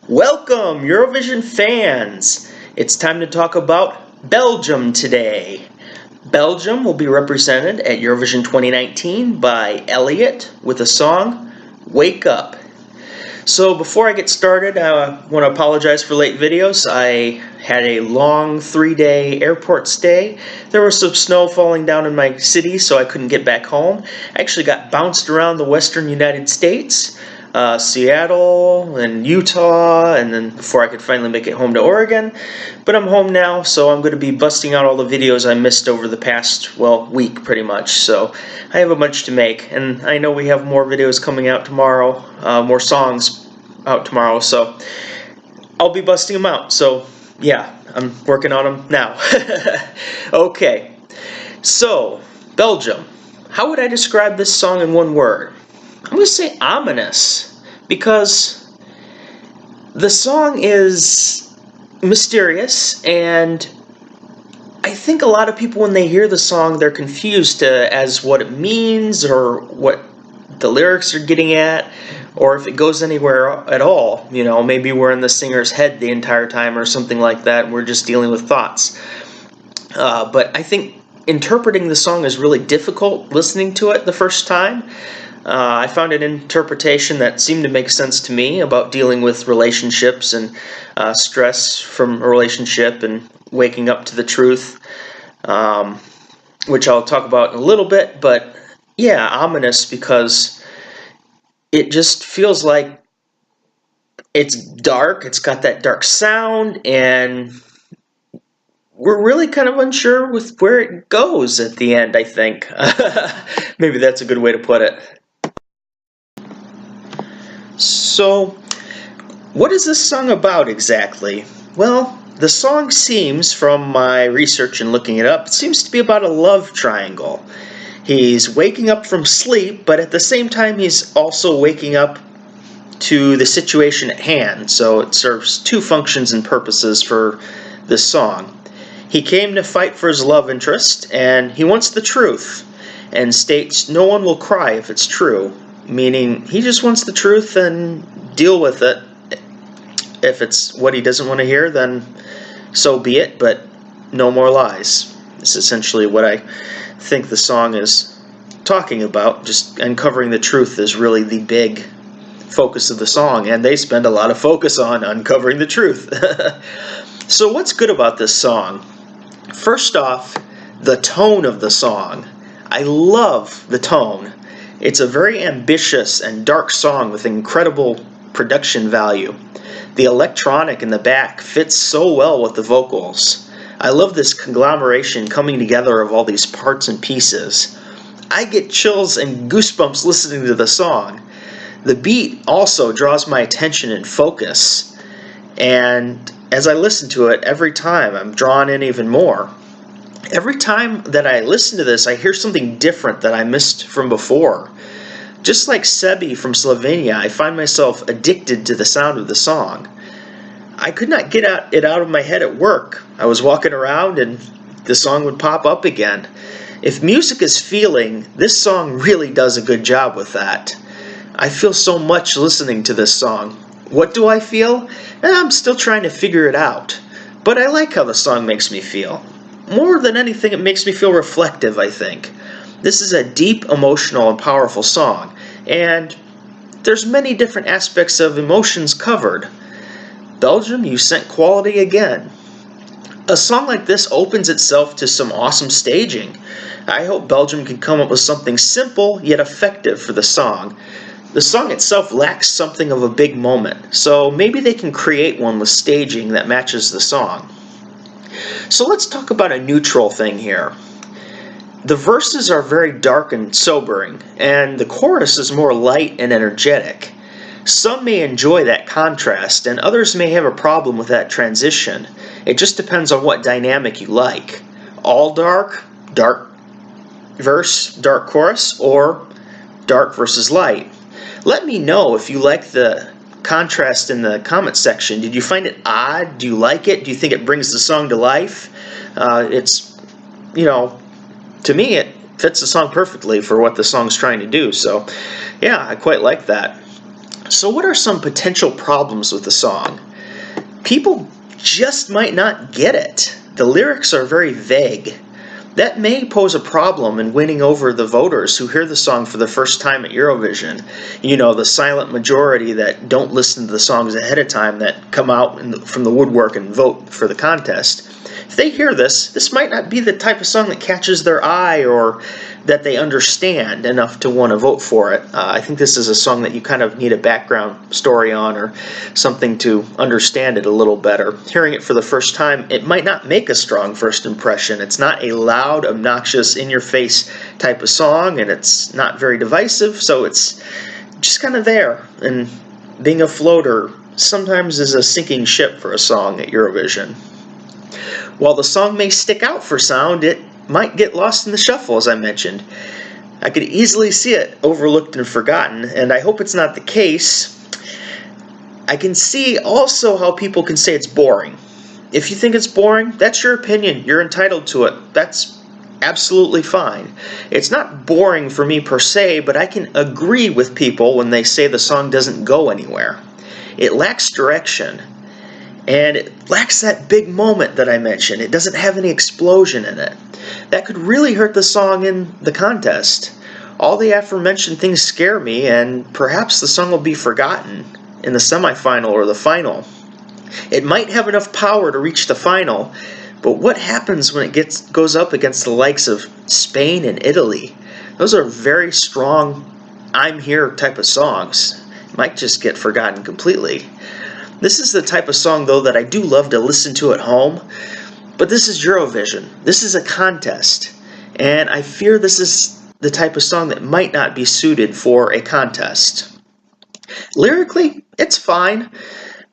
Welcome, Eurovision fans! It's time to talk about Belgium today. Belgium will be represented at Eurovision 2019 by Eliot with the song Wake Up. So before I get started, I want to apologize for late videos. I had a long 3-day airport stay. There was some snow falling down in my city, so I couldn't get back home. I actually got bounced around the western United States. Seattle and Utah, and then before I could finally make it home to Oregon. But I'm home now, so I'm going to be busting out all the videos I missed over the past, week pretty much. So I have a bunch to make, and I know we have more videos coming out tomorrow, more songs out tomorrow, so I'll be busting them out. So yeah, I'm working on them now. Okay, so Belgium. How would I describe this song in one word? I'm going to say ominous, because the song is mysterious, and I think a lot of people, when they hear the song, they're confused as what it means or what the lyrics are getting at, or if it goes anywhere at all. You know, maybe we're in the singer's head the entire time or something like that, and we're just dealing with thoughts. But I think interpreting the song is really difficult listening to it the first time. I found an interpretation that seemed to make sense to me about dealing with relationships and stress from a relationship and waking up to the truth, which I'll talk about in a little bit. But yeah, ominous, because it just feels like it's dark. It's got that dark sound, and we're really kind of unsure with where it goes at the end, I think. Maybe that's a good way to put it. So, what is this song about exactly? Well, the song seems, from my research and looking it up, it seems to be about a love triangle. He's waking up from sleep, but at the same time he's also waking up to the situation at hand, so it serves two functions and purposes for this song. He came to fight for his love interest, and he wants the truth, and states no one will cry if it's true. Meaning, he just wants the truth and deal with it. If it's what he doesn't want to hear, then so be it, but no more lies. It's essentially what I think the song is talking about. Just uncovering the truth is really the big focus of the song, and they spend a lot of focus on uncovering the truth. So what's good about this song? First off, the tone of the song. I love the tone. It's a very ambitious and dark song with incredible production value. The electronic in the back fits so well with the vocals. I love this conglomeration coming together of all these parts and pieces. I get chills and goosebumps listening to the song. The beat also draws my attention and focus, and as I listen to it every time, I'm drawn in even more. Every time that I listen to this, I hear something different that I missed from before. Just like Sebi from Slovenia, I find myself addicted to the sound of the song. I could not get it out of my head at work. I was walking around and the song would pop up again. If music is feeling, this song really does a good job with that. I feel so much listening to this song. What do I feel? I'm still trying to figure it out. But I like how the song makes me feel. More than anything, it makes me feel reflective, I think. This is a deep, emotional, and powerful song, and there's many different aspects of emotions covered. Belgium, you sent quality again. A song like this opens itself to some awesome staging. I hope Belgium can come up with something simple yet effective for the song. The song itself lacks something of a big moment, so maybe they can create one with staging that matches the song. So let's talk about a neutral thing here. The verses are very dark and sobering, and the chorus is more light and energetic. Some may enjoy that contrast, and others may have a problem with that transition. It just depends on what dynamic you like. All dark, dark verse, dark chorus, or dark versus light. Let me know if you like the contrast in the comment section. Did you find it odd? Do you like it? Do you think it brings the song to life? To me, it fits the song perfectly for what the song's trying to do. So, yeah, I quite like that. So what are some potential problems with the song? People just might not get it. The lyrics are very vague. That may pose a problem in winning over the voters who hear the song for the first time at Eurovision. You know, the silent majority that don't listen to the songs ahead of time that come out from the woodwork and vote for the contest. If they hear this might not be the type of song that catches their eye or that they understand enough to want to vote for it. I think this is a song that you kind of need a background story on or something to understand it a little better. Hearing it for the first time, it might not make a strong first impression. It's not a loud, obnoxious, in-your-face type of song, and it's not very divisive, so it's just kind of there. And being a floater sometimes is a sinking ship for a song at Eurovision. While the song may stick out for sound, it might get lost in the shuffle, as I mentioned. I could easily see it overlooked and forgotten, and I hope it's not the case. I can see also how people can say it's boring. If you think it's boring, that's your opinion. You're entitled to it. That's absolutely fine. It's not boring for me per se, but I can agree with people when they say the song doesn't go anywhere. It lacks direction. And it lacks that big moment that I mentioned. It doesn't have any explosion in it. That could really hurt the song in the contest. All the aforementioned things scare me, and perhaps the song will be forgotten in the semifinal or the final. It might have enough power to reach the final, but what happens when it goes up against the likes of Spain and Italy? Those are very strong, I'm here type of songs. It might just get forgotten completely. This is the type of song, though, that I do love to listen to at home, but this is Eurovision. This is a contest, and I fear this is the type of song that might not be suited for a contest. Lyrically, it's fine,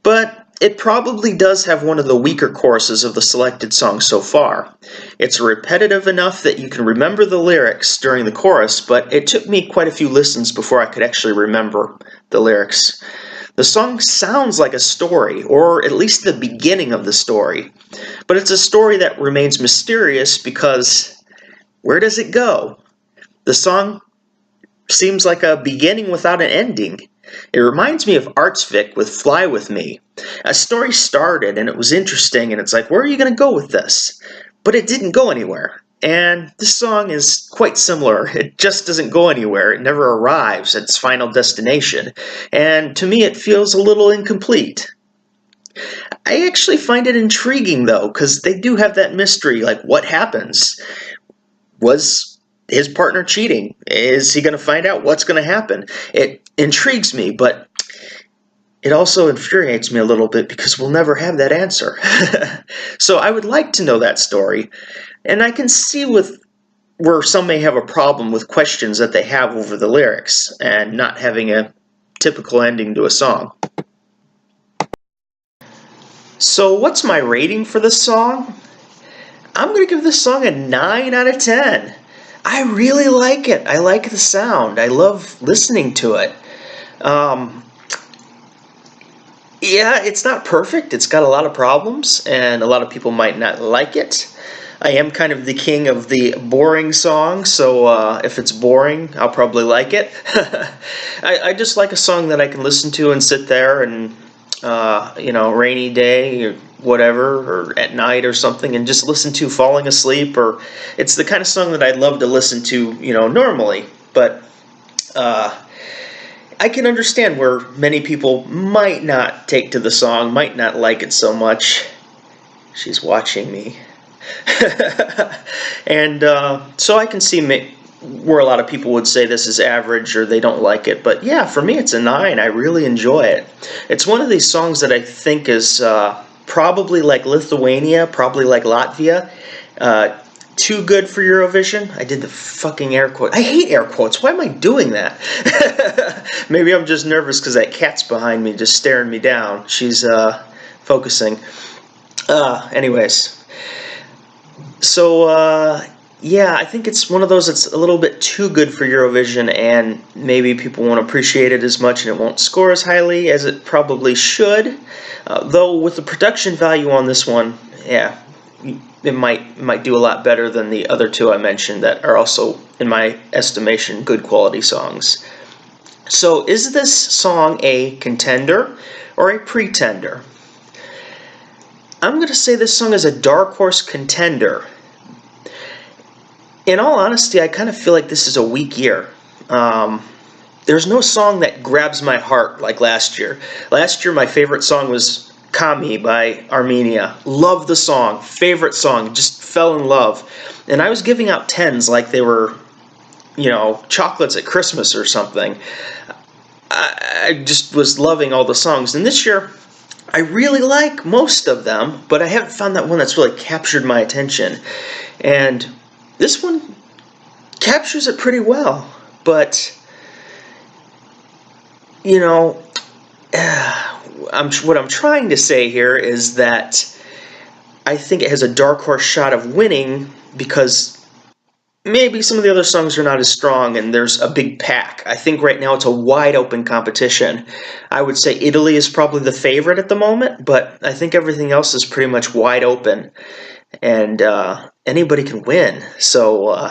but it probably does have one of the weaker choruses of the selected songs so far. It's repetitive enough that you can remember the lyrics during the chorus, but it took me quite a few listens before I could actually remember the lyrics. The song sounds like a story, or at least the beginning of the story, but it's a story that remains mysterious because where does it go? The song seems like a beginning without an ending. It reminds me of Artsvik with Fly With Me. A story started and it was interesting and it's like, where are you going to go with this? But it didn't go anywhere. And this song is quite similar. It just doesn't go anywhere. It never arrives at its final destination. And to me, it feels a little incomplete. I actually find it intriguing, though, because they do have that mystery, like what happens? Was his partner cheating? Is he going to find out what's going to happen? It intrigues me, but it also infuriates me a little bit because we'll never have that answer. So I would like to know that story. And I can see where some may have a problem with questions that they have over the lyrics and not having a typical ending to a song. So what's my rating for this song? I'm going to give this song a 9 out of 10. I really like it. I like the sound. I love listening to it. Yeah, it's not perfect. It's got a lot of problems, and a lot of people might not like it. I am kind of the king of the boring song, so if it's boring, I'll probably like it. I just like a song that I can listen to and sit there and, rainy day or whatever, or at night or something, and just listen to falling asleep. Or it's the kind of song that I'd love to listen to, normally. But I can understand where many people might not take to the song, might not like it so much. She's watching me. And so I can see where a lot of people would say this is average or they don't like it. But yeah, for me it's a 9. I really enjoy it. It's one of these songs that I think is probably like Lithuania, probably like Latvia. Too good for Eurovision. I did the fucking air quote. I hate air quotes. Why am I doing that? Maybe I'm just nervous because that cat's behind me just staring me down. She's focusing. Anyways. So, yeah, I think it's one of those that's a little bit too good for Eurovision, and maybe people won't appreciate it as much and it won't score as highly as it probably should. Though with the production value on this one, yeah, it might do a lot better than the other two I mentioned that are also, in my estimation, good quality songs. So is this song a contender or a pretender? I'm going to say this song is a dark horse contender. In all honesty, I kind of feel like this is a weak year. There's no song that grabs my heart like last year. Last year, my favorite song was Kami by Armenia. Love the song. Favorite song. Just fell in love. And I was giving out 10s like they were, you know, chocolates at Christmas or something. I just was loving all the songs. And this year, I really like most of them, but I haven't found that one that's really captured my attention. And this one captures it pretty well. But, you know, what I'm trying to say here is that I think it has a dark horse shot of winning because maybe some of the other songs are not as strong and there's a big pack. I think right now it's a wide open competition. I would say Italy is probably the favorite at the moment, but I think everything else is pretty much wide open and anybody can win. So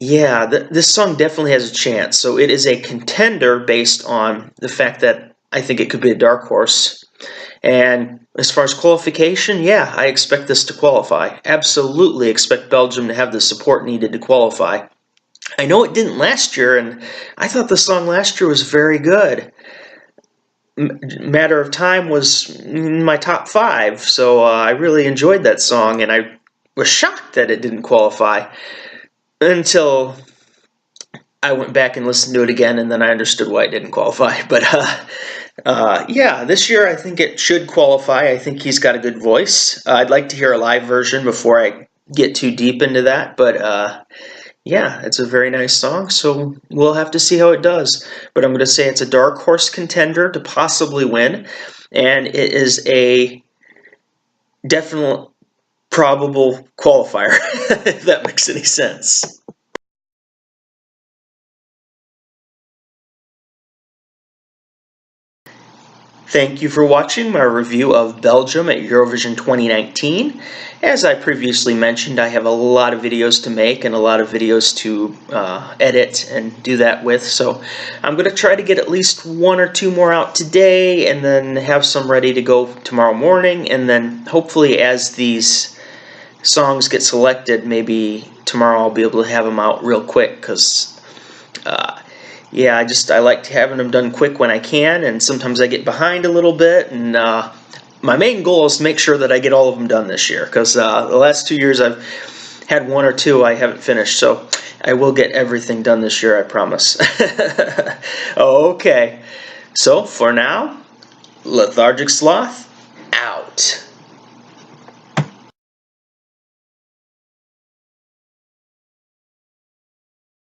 yeah, this song definitely has a chance. So it is a contender based on the fact that I think it could be a dark horse. And as far as qualification, yeah, I expect this to qualify. Absolutely expect Belgium to have the support needed to qualify. I know it didn't last year, and I thought the song last year was very good. Matter of Time was in my top 5, so I really enjoyed that song, and I was shocked that it didn't qualify until I went back and listened to it again, and then I understood why it didn't qualify. But yeah, this year I think it should qualify. I think he's got a good voice. I'd like to hear a live version before I get too deep into that, but yeah, it's a very nice song, so we'll have to see how it does. But I'm going to say it's a dark horse contender to possibly win, and it is a definite probable qualifier, if that makes any sense. Thank you for watching my review of Belgium at Eurovision 2019. As I previously mentioned, I have a lot of videos to make and a lot of videos to edit and do that with. So I'm going to try to get at least 1 or 2 more out today and then have some ready to go tomorrow morning. And then hopefully as these songs get selected, maybe tomorrow I'll be able to have them out real quick because yeah, I like having them done quick when I can, and sometimes I get behind a little bit, and my main goal is to make sure that I get all of them done this year, because the last 2 years I've had 1 or 2 I haven't finished, so I will get everything done this year, I promise. Okay, so for now, Lethargic Sloth, out.